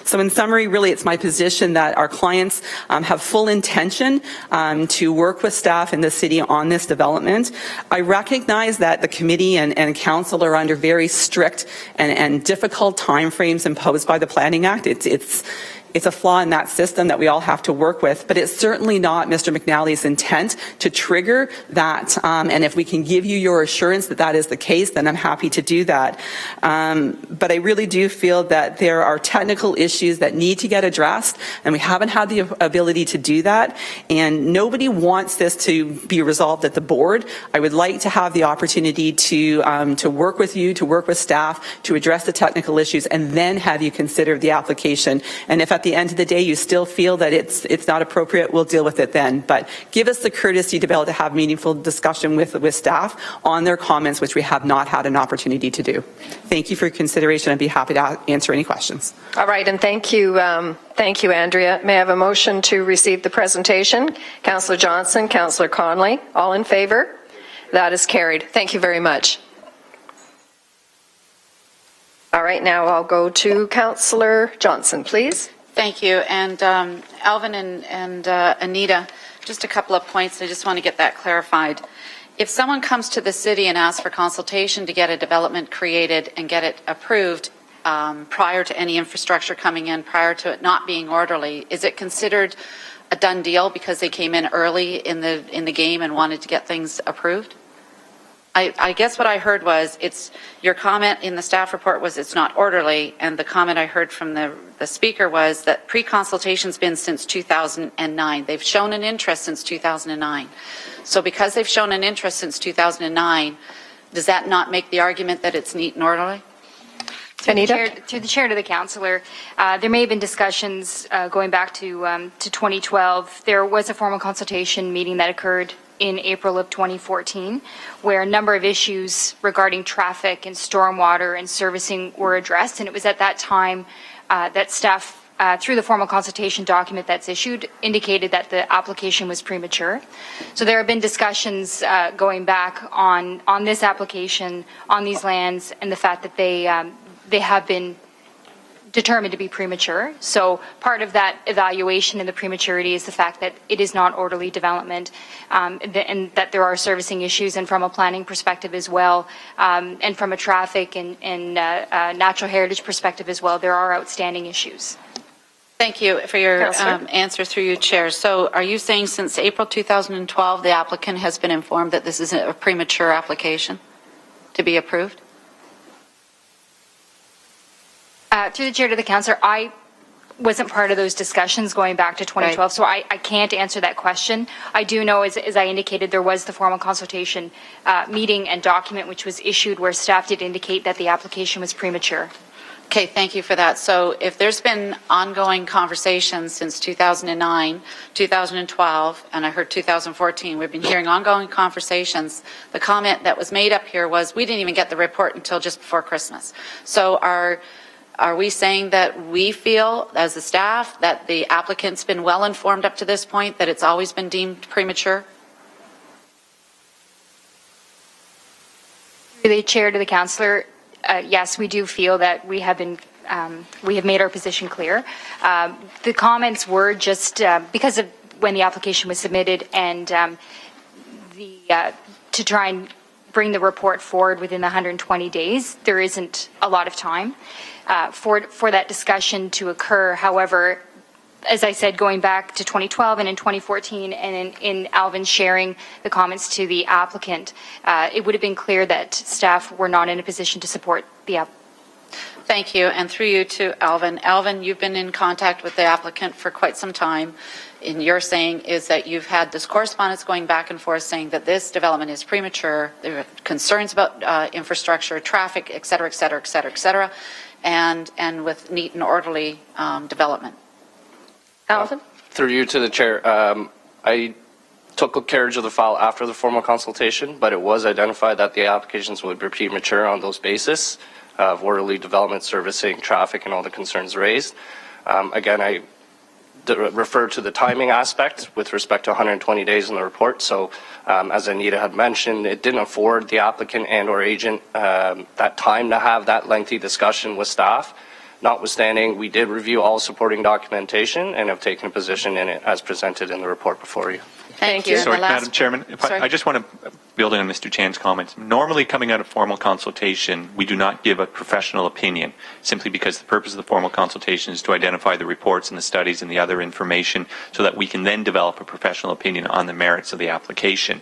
So in summary, really it's my position that our clients have full intention to work with staff in the city on this development. I recognize that the committee and council are under very strict and difficult timeframes imposed by the Planning Act. It's a flaw in that system that we all have to work with, but it's certainly not Mr. McNally's intent to trigger that. And if we can give you your assurance that that is the case, then I'm happy to do that. But I really do feel that there are technical issues that need to get addressed, and we haven't had the ability to do that. And nobody wants this to be resolved at the board. I would like to have the opportunity to work with you, to work with staff, to address the technical issues, and then have you consider the application. And if at the end of the day you still feel that it's not appropriate, we'll deal with it then. But give us the courtesy to be able to have meaningful discussion with staff on their comments, which we have not had an opportunity to do. Thank you for your consideration. I'd be happy to answer any questions. All right, and thank you, Andrea. May I have a motion to receive the presentation? Councillor Johnson, Councillor Conley, all in favor? That is carried. Thank you very much. All right, now I'll go to Councillor Johnson, please. Thank you. And Alvin and Anita, just a couple of points. I just want to get that clarified. If someone comes to the city and asks for consultation to get a development created and get it approved prior to any infrastructure coming in, prior to it not being orderly, is it considered a done deal because they came in early in the game and wanted to get things approved? I guess what I heard was your comment in the staff report was it's not orderly, and the comment I heard from the speaker was that pre-consultation's been since 2009. They've shown an interest since 2009. So because they've shown an interest since 2009, does that not make the argument that it's neat and orderly? Anita? Through the chair to the councillor, there may have been discussions going back to 2012. There was a formal consultation meeting that occurred in April of 2014, where a number of issues regarding traffic and stormwater and servicing were addressed. And it was at that time that staff, through the formal consultation document that's issued, indicated that the application was premature. So there have been discussions going back on this application, on these lands, and the fact that they have been determined to be premature. So part of that evaluation and the prematurity is the fact that it is not orderly development, and that there are servicing issues, and from a planning perspective as well, and from a traffic and natural heritage perspective as well, there are outstanding issues. Thank you for your Councillor? answer through you, Chair. So are you saying since April 2012, the applicant has been informed that this is a premature application to be approved? Through the chair to the councillor, I wasn't part of those discussions going back to 2012, Right. so I can't answer that question. I do know, as I indicated, there was the formal consultation meeting and document which was issued where staff did indicate that the application was premature. Okay, thank you for that. So if there's been ongoing conversations since 2009, 2012, and I heard 2014, we've been hearing ongoing conversations. The comment that was made up here was, we didn't even get the report until just before Christmas. So are we saying that we feel, as the staff, that the applicant's been well informed up to this point, that it's always been deemed premature? Through the chair to the councillor, yes, we do feel that we have made our position clear. The comments were just because of when the application was submitted and to try and bring the report forward within the 120 days, there isn't a lot of time for that discussion to occur. However, as I said, going back to 2012 and in 2014, and in Alvin sharing the comments to the applicant, it would have been clear that staff were not in a position to support the app. Thank you, and through you to Alvin. Alvin, you've been in contact with the applicant for quite some time, and you're saying is that you've had this correspondence going back and forth saying that this development is premature, there are concerns about infrastructure, traffic, et cetera, et cetera, et cetera, et cetera, and with neat and orderly development. Alvin? Through you to the chair, I took carriage of the file after the formal consultation, but it was identified that the applications would be premature on those basis of orderly development, servicing, traffic, and all the concerns raised. Again, I refer to the timing aspect with respect to 120 days in the report. So as Anita had mentioned, it didn't afford the applicant and or agent that time to have that lengthy discussion with staff. Notwithstanding, we did review all supporting documentation and have taken a position in it as presented in the report before you. Thank you. Sorry, And the last- Madam Chairman, Sorry. I just want to build on Mr. Chan's comments. Normally, coming out of formal consultation, we do not give a professional opinion, simply because the purpose of the formal consultation is to identify the reports and the studies and the other information so that we can then develop a professional opinion on the merits of the application.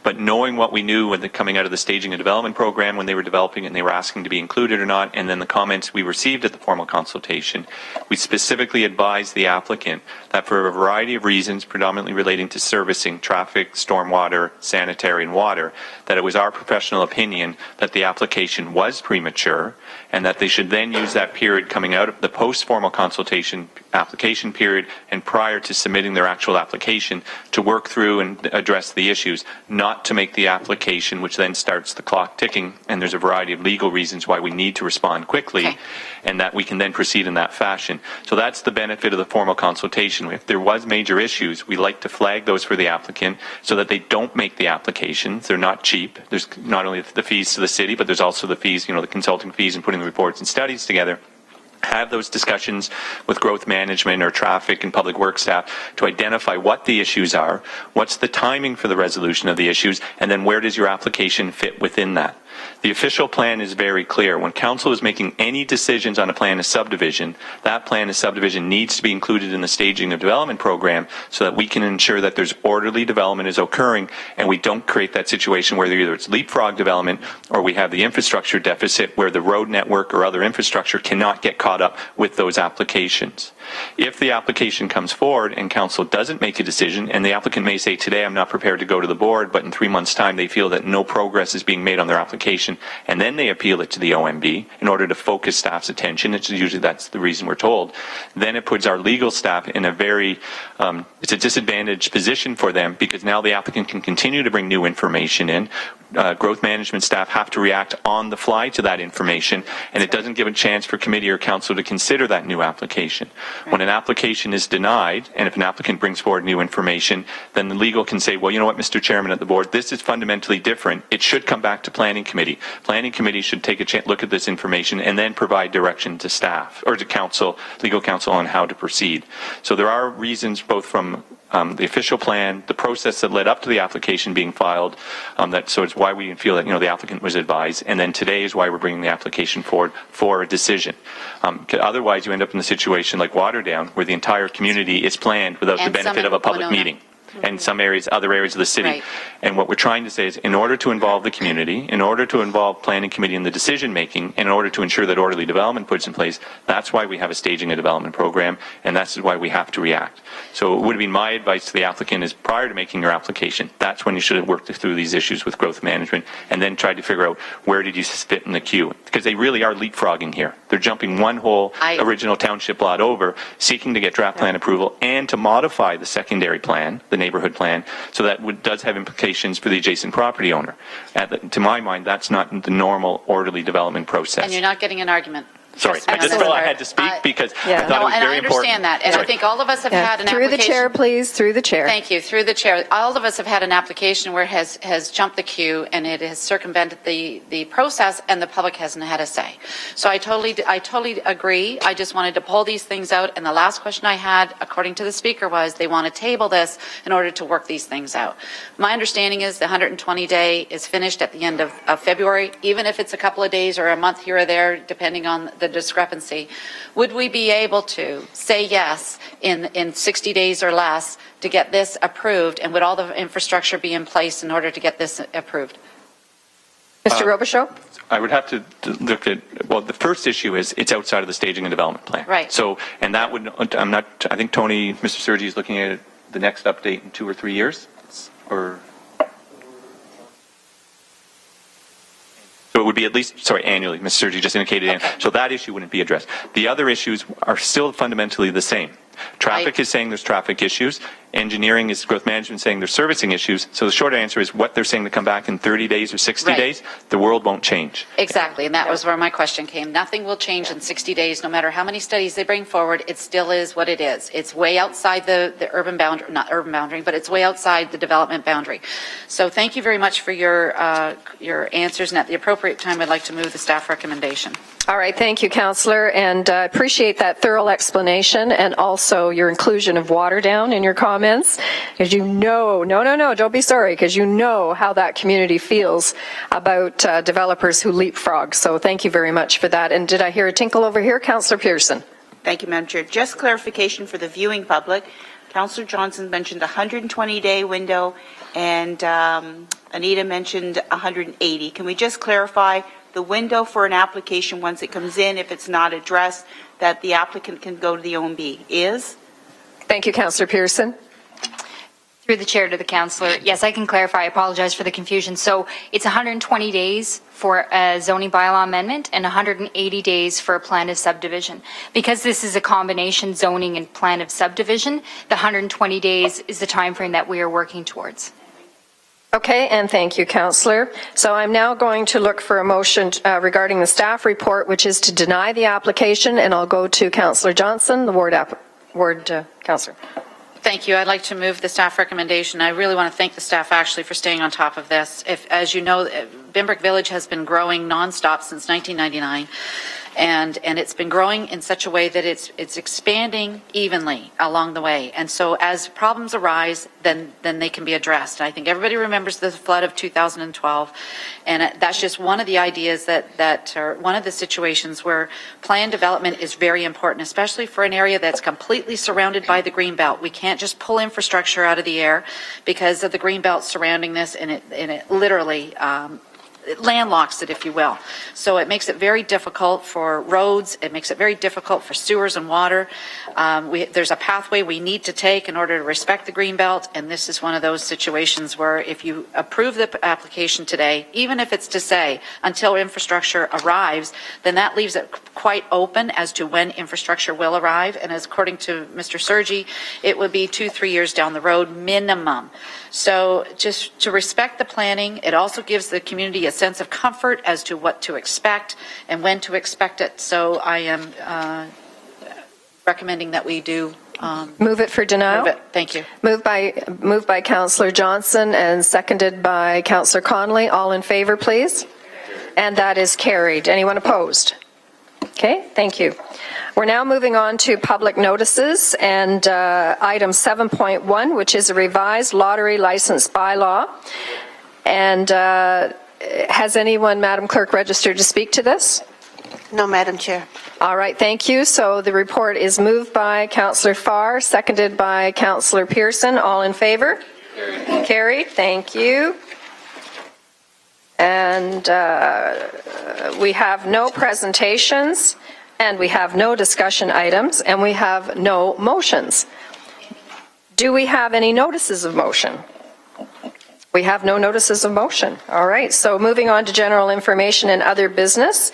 But knowing what we knew when coming out of the staging and development program, when they were developing and they were asking to be included or not, and then the comments we received at the formal consultation, we specifically advised the applicant that for a variety of reasons, predominantly relating to servicing, traffic, stormwater, sanitary, and water, that it was our professional opinion that the application was premature and that they should then use that period coming out of the post-formal consultation application period and prior to submitting their actual application to work through and address the issues, not to make the application, which then starts the clock ticking, and there's a variety of legal reasons why we need to respond quickly, Okay. and that we can then proceed in that fashion. So that's the benefit of the formal consultation. If there was major issues, we like to flag those for the applicant so that they don't make the applications. They're not cheap. There's not only the fees to the city, but there's also the fees, the consulting fees and putting the reports and studies together. Have those discussions with growth management or traffic and public works staff to identify what the issues are, what's the timing for the resolution of the issues, and then where does your application fit within that. The official plan is very clear. When council is making any decisions on a plan of subdivision, that plan of subdivision needs to be included in the staging of development program so that we can ensure that there's orderly development is occurring and we don't create that situation where either it's leapfrog development or we have the infrastructure deficit where the road network or other infrastructure cannot get caught up with those applications. If the application comes forward and council doesn't make a decision, and the applicant may say today I'm not prepared to go to the board, but in 3 months' time they feel that no progress is being made on their application, and then they appeal it to the OMB in order to focus staff's attention, it's usually that's the reason we're told, then it puts our legal staff in a very, it's a disadvantaged position for them, because now the applicant can continue to bring new information in. Growth management staff have to react on the fly to that information, and it doesn't give a chance for committee or council to consider that new application. When an application is denied, and if an applicant brings forward new information, then the legal can say, well, you know what, Mr. Chairman at the board, this is fundamentally different. It should come back to planning committee. Planning committee should take a look at this information and then provide direction to staff or to council, legal counsel, on how to proceed. So there are reasons both from the official plan, the process that led up to the application being filed, so it's why we feel that the applicant was advised, and then today is why we're bringing the application forward for a decision. Otherwise, you end up in a situation like Waterdown, where the entire community is planned without the benefit of a public meeting. And some areas, other areas of the city. Right. And what we're trying to say is, in order to involve the community, in order to involve planning committee in the decision making, in order to ensure that orderly development puts in place, that's why we have a staging and development program, and that's why we have to react. So it would have been my advice to the applicant is, prior to making your application, that's when you should have worked through these issues with growth management, and then tried to figure out where did you fit in the queue. Because they really are leapfrogging here. They're jumping one whole original township lot over, seeking to get draft plan approval and to modify the secondary plan, the neighborhood plan, so that does have implications for the adjacent property owner. To my mind, that's not the normal orderly development process. And you're not getting an argument. Sorry, I just felt I had to speak because I thought it was very important. I understand that, and I think all of us have had an application. Through the chair, please, through the chair. Thank you, through the chair. All of us have had an application where it has jumped the queue and it has circumvented the process, and the public hasn't had a say. So I totally agree. I just wanted to pull these things out, and the last question I had, according to the speaker, was they want to table this in order to work these things out. My understanding is the 120-day is finished at the end of February, even if it's a couple of days or a month here or there, depending on the discrepancy. Would we be able to say yes in 60 days or less to get this approved, and would all the infrastructure be in place in order to get this approved? Mr. Robichaud? I would have to look at, well, the first issue is it's outside of the staging and development plan. Right. So, and that would, I think Tony, Mr. Sergi is looking at the next update in 2 or 3 years, or... So it would be at least, annually, Mr. Sergi just indicated. Okay. So that issue wouldn't be addressed. The other issues are still fundamentally the same. Traffic is saying there's traffic issues. Engineering is growth management saying there's servicing issues. So the short answer is what they're saying to come back in 30 days or 60 days, the world won't change. Exactly, and that was where my question came. Nothing will change in 60 days, no matter how many studies they bring forward. It still is what it is. It's way outside the urban boundary, not urban boundary, but it's way outside the development boundary. So thank you very much for your answers, and at the appropriate time, I'd like to move the staff recommendation. All right, thank you, Councillor, and I appreciate that thorough explanation and also your inclusion of Waterdown in your comments, because no, don't be sorry, because you know how that community feels about developers who leapfrog. So thank you very much for that. And did I hear a tinkle over here? Councillor Pearson. Thank you, Madam Chair. Just clarification for the viewing public. Councillor Johnson mentioned a 120-day window, and Anita mentioned 180. Can we just clarify the window for an application once it comes in, if it's not addressed, that the applicant can go to the OMB is? Thank you, Councillor Pearson. Through the chair to the councillor, yes, I can clarify. I apologize for the confusion. So it's 120 days for a zoning bylaw amendment and 180 days for a plan of subdivision. Because this is a combination zoning and plan of subdivision, the 120 days is the time frame that we are working towards. Okay, and thank you, Councillor. So I'm now going to look for a motion regarding the staff report, which is to deny the application, and I'll go to Councillor Johnson, the ward councillor. Thank you. I'd like to move the staff recommendation. I really want to thank the staff actually for staying on top of this. As you know, Binbrook Village has been growing nonstop since 1999. And it's been growing in such a way that it's expanding evenly along the way. And so as problems arise, then they can be addressed. And I think everybody remembers the flood of 2012. And that's just one of the ideas that are one of the situations where planned development is very important, especially for an area that's completely surrounded by the greenbelt. We can't just pull infrastructure out of the air because of the greenbelt surrounding this, and it literally landlocks it, if you will. So it makes it very difficult for roads. It makes it very difficult for sewers and water. There's a pathway we need to take in order to respect the Greenbelt, and this is one of those situations where if you approve the application today, even if it's to say until infrastructure arrives, then that leaves it quite open as to when infrastructure will arrive. And as according to Mr. Sergi, it would be 2-3 years down the road minimum. So just to respect the planning, it also gives the community a sense of comfort as to what to expect and when to expect it. So I am recommending that we do Move it for denial? move it. Thank you. Moved by Councillor Johnson and seconded by Councillor Connolly. All in favor, please? And that is carried. Anyone opposed? Okay, thank you. We're now moving on to public notices and item 7.1, which is a revised lottery license bylaw. And has anyone, Madam Clerk, registered to speak to this? No, Madam Chair. All right, thank you. So the report is moved by Councillor Farr, seconded by Councillor Pearson. All in favor? Carried. Thank you. And we have no presentations, and we have no discussion items, and we have no motions. Do we have any notices of motion? We have no notices of motion. All right, so moving on to general information and other business.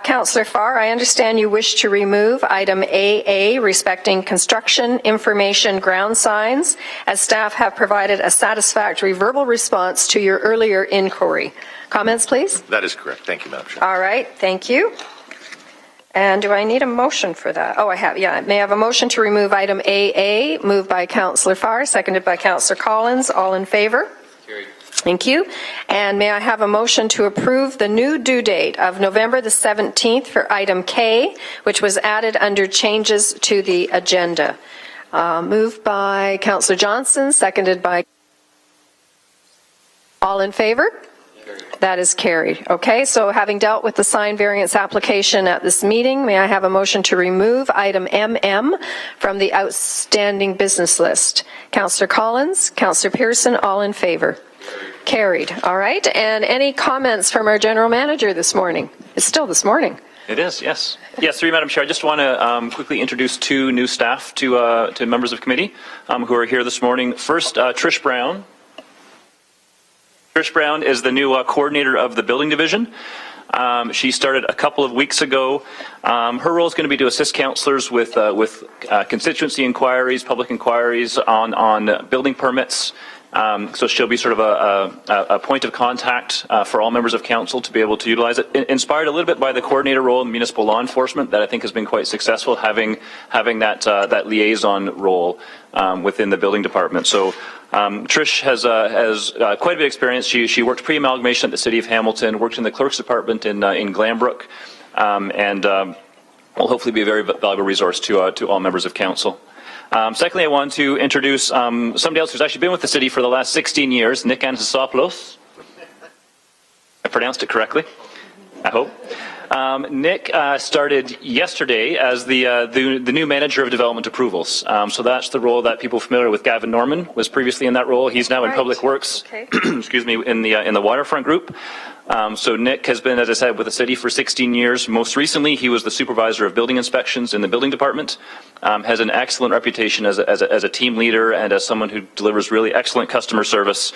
Councillor Farr, I understand you wish to remove item AA respecting construction information ground signs, as staff have provided a satisfactory verbal response to your earlier inquiry. Comments, please? That is correct. Thank you, Madam Chair. All right, thank you. And do I need a motion for that? Oh, I have, yeah. May I have a motion to remove item AA, moved by Councillor Farr, seconded by Councillor Collins. All in favor? Carried. Thank you. And may I have a motion to approve the new due date of November the 17th for item K, which was added under changes to the agenda. Moved by Councillor Johnson, seconded by... All in favor? That is carried. Okay, so having dealt with the sign variance application at this meeting, may I have a motion to remove item MM from the outstanding business list? Councillor Collins, Councillor Pearson, all in favor? Carried. All right, and any comments from our general manager this morning? It's still this morning. It is, yes. Yes, through you, Madam Chair. I just want to quickly introduce two new staff to members of committee who are here this morning. First, Trish Brown. Trish Brown is the new coordinator of the building division. She started a couple of weeks ago. Her role is going to be to assist councillors with constituency inquiries, public inquiries on building permits. So she'll be sort of a point of contact for all members of council to be able to utilize it. Inspired a little bit by the coordinator role in municipal law enforcement that I think has been quite successful, having that liaison role within the building department. So Trish has quite a bit of experience. She worked pre-amalgamation at the City of Hamilton, worked in the clerk's department in Glanbrook, and will hopefully be a very valuable resource to all members of council. Secondly, I want to introduce somebody else who's actually been with the city for the last 16 years, Nick Anastasopoulos. I pronounced it correctly, I hope. Nick started yesterday as the new manager of development approvals. So that's the role that people familiar with Gavin Norman was previously in that role. He's now in Public Works, excuse me, in the Waterfront Group. So Nick has been, as I said, with the city for 16 years. Most recently, he was the supervisor of building inspections in the building department. Has an excellent reputation as a team leader and as someone who delivers really excellent customer service.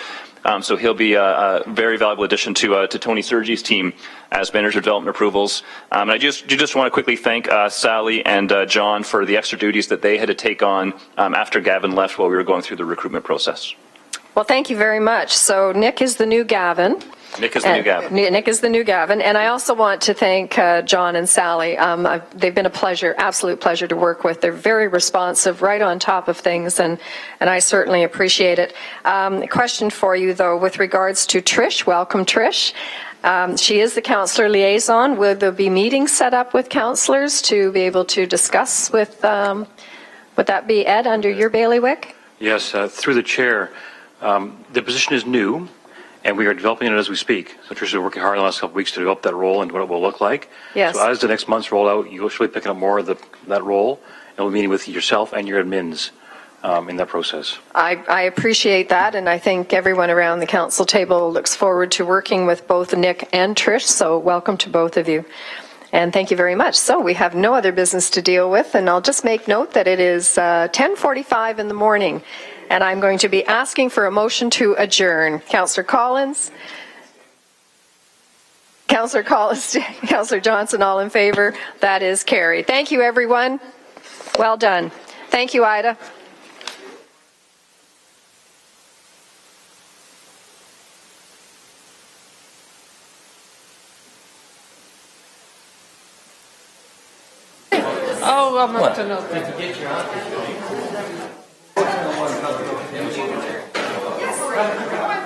So he'll be a very valuable addition to Tony Sergi's team as manager of development approvals. And I just want to quickly thank Sally and John for the extra duties that they had to take on after Gavin left while we were going through the recruitment process. Well, thank you very much. So Nick is the new Gavin. Nick is the new Gavin. Nick is the new Gavin. And I also want to thank John and Sally. They've been a pleasure, absolute pleasure to work with. They're very responsive, right on top of things, and I certainly appreciate it. A question for you, though, with regards to Trish. Welcome, Trish. She is the councillor liaison. Will there be meetings set up with councillors to be able to discuss with, would that be Ed under your bailiwick? Yes, through the chair. The position is new, and we are developing it as we speak. So Tricia is working hard in the last couple of weeks to develop that role and what it will look like. Yes. So as the next months roll out, you'll be picking up more of that role, and we'll be meeting with yourself and your admins in that process. I appreciate that, and I think everyone around the council table looks forward to working with both Nick and Trish, so welcome to both of you. And thank you very much. So we have no other business to deal with, and I'll just make note that it is 10:45 in the morning, and I'm going to be asking for a motion to adjourn. Councillor Collins? Councillor Collins, Councillor Johnson, all in favor? That is carried. Thank you, everyone. Well done. Thank you, Ida. Oh, I'm not to know. Yes.